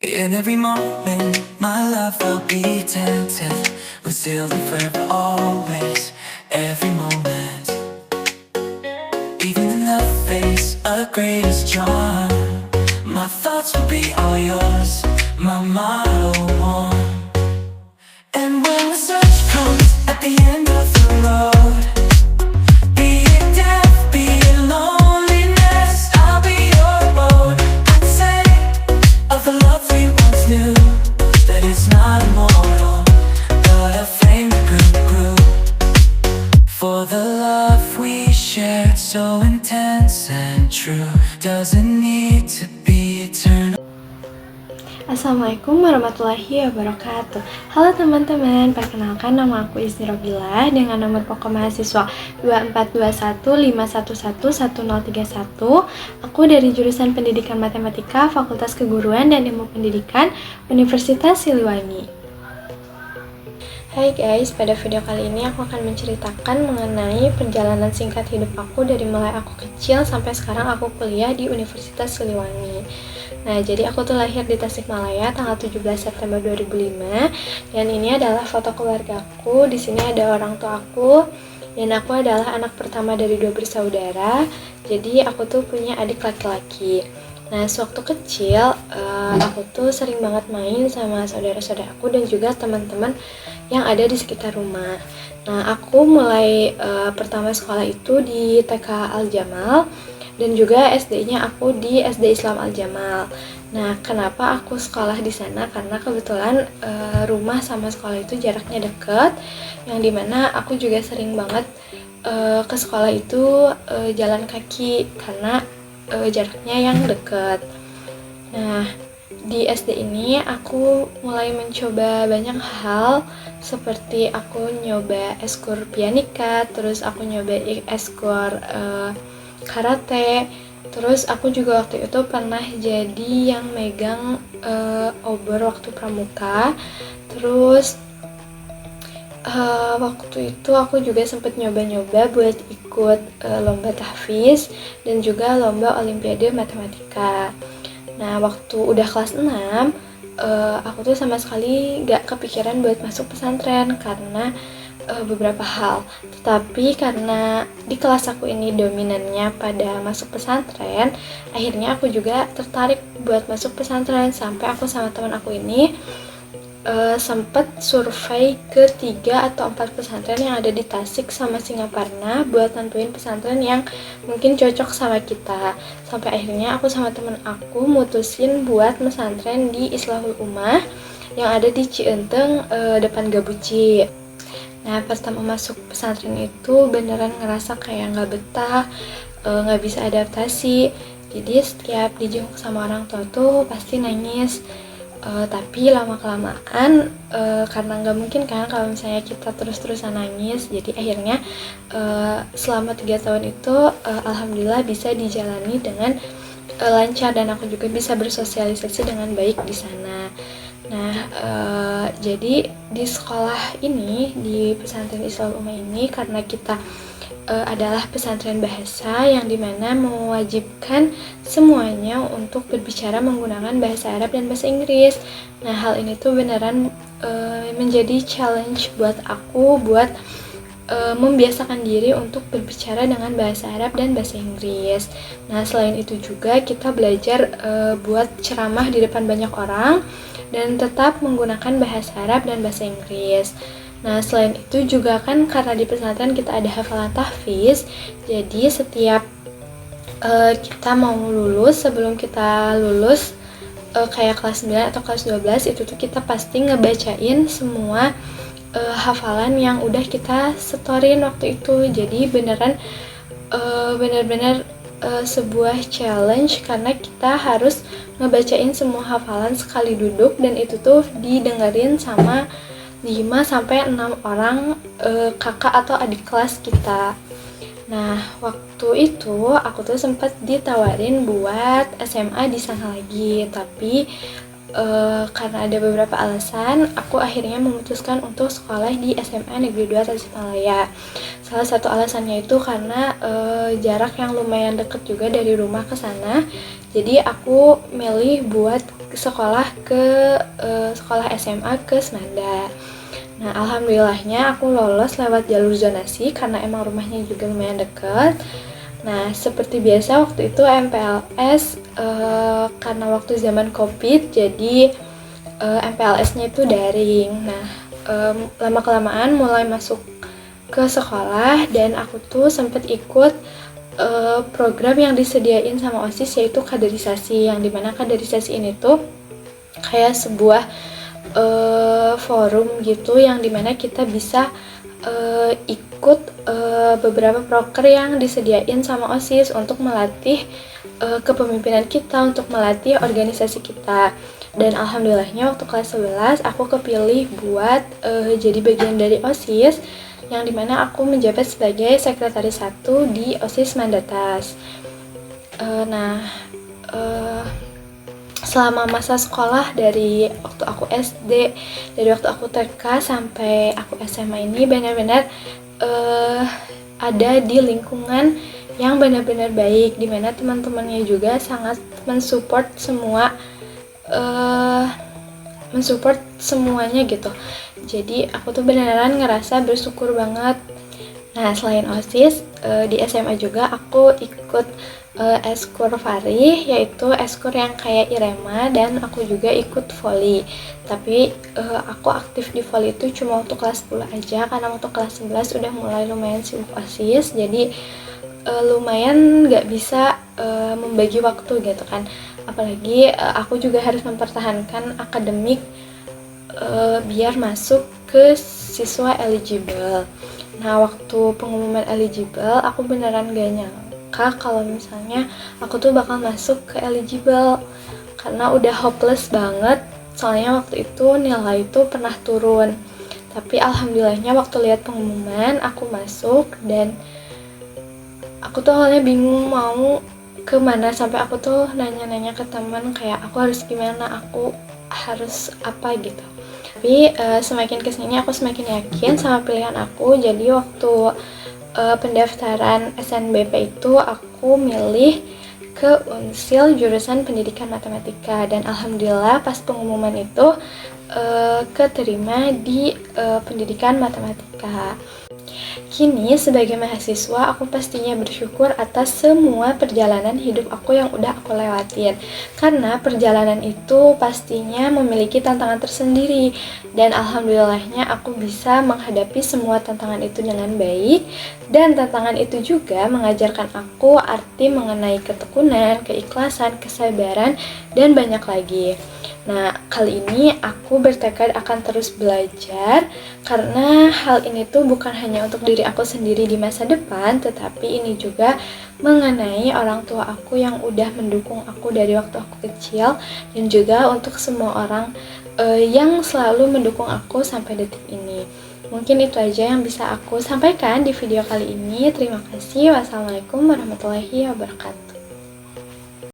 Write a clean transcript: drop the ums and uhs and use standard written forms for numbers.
In every moment, my love will be tempted. We're still and forever, always. Every moment, even in the face of greatest charm, my thoughts will be all yours, my motto one. And when the search comes at the end of the road, be it death, be it loneliness, I'll be your road. I'd say of the love we once knew, that it's not immortal, but a flame that grew. For the love we shared, so intense and true, doesn't need to be eternal. Assalamualaikum warahmatullahi wabarakatuh. Halo teman-teman, perkenalkan nama aku Izni Robilah dengan nomor pokok mahasiswa 242151111031. Aku dari jurusan Pendidikan Matematika, Fakultas Keguruan dan Ilmu Pendidikan, Universitas Siliwangi. Hai guys, pada video kali ini aku akan menceritakan mengenai perjalanan singkat hidup aku dari mulai aku kecil sampai sekarang aku kuliah di Universitas Siliwangi. Nah, jadi aku tuh lahir di Tasikmalaya tanggal 17 September 2005 dan ini adalah foto keluargaku. Di sini ada orang tua aku dan aku adalah anak pertama dari 2 bersaudara. Jadi aku tuh punya adik laki-laki. Nah, sewaktu kecil aku tuh sering banget main sama saudara-saudaraku dan juga teman-teman yang ada di sekitar rumah. Nah, aku mulai pertama sekolah itu di TK Al Jamal dan juga SD-nya aku di SD Islam Al Jamal. Nah, kenapa aku sekolah di sana? Karena kebetulan rumah sama sekolah itu jaraknya dekat, yang dimana aku juga sering banget ke sekolah itu jalan kaki karena jaraknya yang dekat. Nah, di SD ini aku mulai mencoba banyak hal, seperti aku nyoba eskul pianika, terus aku nyoba eskul karate, terus aku juga waktu itu pernah jadi yang megang obor waktu pramuka. Terus waktu itu aku juga sempat nyoba-nyoba buat ikut lomba tahfiz dan juga lomba olimpiade matematika. Nah, waktu udah kelas 6 aku tuh sama sekali gak kepikiran buat masuk pesantren karena beberapa hal. Tetapi karena di kelas aku ini dominannya pada masuk pesantren, akhirnya aku juga tertarik buat masuk pesantren sampai aku sama teman aku ini sempat survei ke 3 atau 4 pesantren yang ada di Tasik sama Singaparna buat nentuin pesantren yang mungkin cocok sama kita. Sampai akhirnya aku sama temen aku mutusin buat pesantren di Islahul Ummah yang ada di Cienteng depan Gabuci. Nah, pertama masuk pesantren itu beneran ngerasa kayak nggak betah, nggak bisa adaptasi. Jadi setiap dijenguk sama orang tua tuh pasti nangis. Tapi lama-kelamaan karena nggak mungkin kan kalau misalnya kita terus-terusan nangis, jadi akhirnya selama 3 tahun itu alhamdulillah bisa dijalani dengan lancar dan aku juga bisa bersosialisasi dengan baik di sana. Nah, jadi di sekolah ini, di pesantren Islahul Ummah ini, karena kita adalah pesantren bahasa yang dimana mewajibkan semuanya untuk berbicara menggunakan bahasa Arab dan bahasa Inggris. Nah, hal ini tuh beneran menjadi challenge buat aku buat membiasakan diri untuk berbicara dengan bahasa Arab dan bahasa Inggris. Nah, selain itu juga kita belajar buat ceramah di depan banyak orang dan tetap menggunakan bahasa Arab dan bahasa Inggris. Nah, selain itu juga kan karena di pesantren kita ada hafalan tahfiz, jadi setiap kita mau lulus, sebelum kita lulus kayak kelas 9 atau kelas 12 itu tuh kita pasti ngebacain semua hafalan yang udah kita setorin waktu itu. Jadi beneran bener-bener sebuah challenge karena kita harus ngebacain semua hafalan sekali duduk dan itu tuh didengerin sama 5-6 orang kakak atau adik kelas kita. Nah, waktu itu aku tuh sempat ditawarin buat SMA di sana lagi, tapi karena ada beberapa alasan, aku akhirnya memutuskan untuk sekolah di SMA Negeri 2 Tasikmalaya. Salah satu alasannya itu karena jarak yang lumayan deket juga dari rumah ke sana. Jadi aku milih buat sekolah ke sekolah SMA ke Semanda. Nah, alhamdulillahnya aku lolos lewat jalur zonasi karena emang rumahnya juga lumayan dekat. Nah, seperti biasa waktu itu MPLS karena waktu zaman COVID, jadi MPLS-nya itu daring. Nah, lama-kelamaan mulai masuk ke sekolah dan aku tuh sempet ikut program yang disediain sama OSIS, yaitu kaderisasi, yang dimana kaderisasi ini tuh kayak sebuah forum gitu yang dimana kita bisa ikut beberapa proker yang disediain sama OSIS untuk melatih kepemimpinan kita, untuk melatih organisasi kita. Dan alhamdulillahnya waktu kelas 11 aku kepilih buat jadi bagian dari OSIS, yang dimana aku menjabat sebagai sekretaris 1 di OSIS Mandatas. Selama masa sekolah dari waktu aku SD, dari waktu aku TK sampai aku SMA ini benar-benar ada di lingkungan yang benar-benar baik, dimana teman-temannya juga sangat mensupport semuanya gitu. Jadi aku tuh beneran ngerasa bersyukur banget. Nah, selain OSIS, di SMA juga aku ikut eskul Fari, yaitu eskul yang kayak Irema, dan aku juga ikut voli. Tapi aku aktif di voli itu cuma untuk kelas 10 aja, karena untuk kelas 11 udah mulai lumayan sibuk OSIS, jadi lumayan gak bisa membagi waktu gitu kan. Apalagi aku juga harus mempertahankan akademik biar masuk ke siswa eligible. Nah, waktu pengumuman eligible, aku beneran gak nyangka kalau misalnya aku tuh bakal masuk ke eligible, karena udah hopeless banget. Soalnya waktu itu nilai itu pernah turun. Tapi alhamdulillahnya waktu lihat pengumuman aku masuk, dan aku tuh awalnya bingung mau kemana, sampai aku tuh nanya-nanya ke teman kayak aku harus gimana, aku harus apa gitu. Tapi semakin kesini aku semakin yakin sama pilihan aku. Jadi waktu pendaftaran SNBP itu aku milih ke Unsil jurusan Pendidikan Matematika, dan alhamdulillah pas pengumuman itu keterima di Pendidikan Matematika. Kini sebagai mahasiswa, aku pastinya bersyukur atas semua perjalanan hidup aku yang udah aku lewatin. Karena perjalanan itu pastinya memiliki tantangan tersendiri, dan alhamdulillahnya aku bisa menghadapi semua tantangan itu dengan baik. Dan tantangan itu juga mengajarkan aku arti mengenai ketekunan, keikhlasan, kesabaran, dan banyak lagi. Nah, kali ini aku bertekad akan terus belajar, karena hal ini tuh bukan hanya untuk diri aku sendiri di masa depan, tetapi ini juga mengenai orang tua aku yang udah mendukung aku dari waktu aku kecil, dan juga untuk semua orang yang selalu mendukung aku sampai detik ini. Mungkin itu aja yang bisa aku sampaikan di video kali ini. Terima kasih. Wassalamualaikum warahmatullahi wabarakatuh.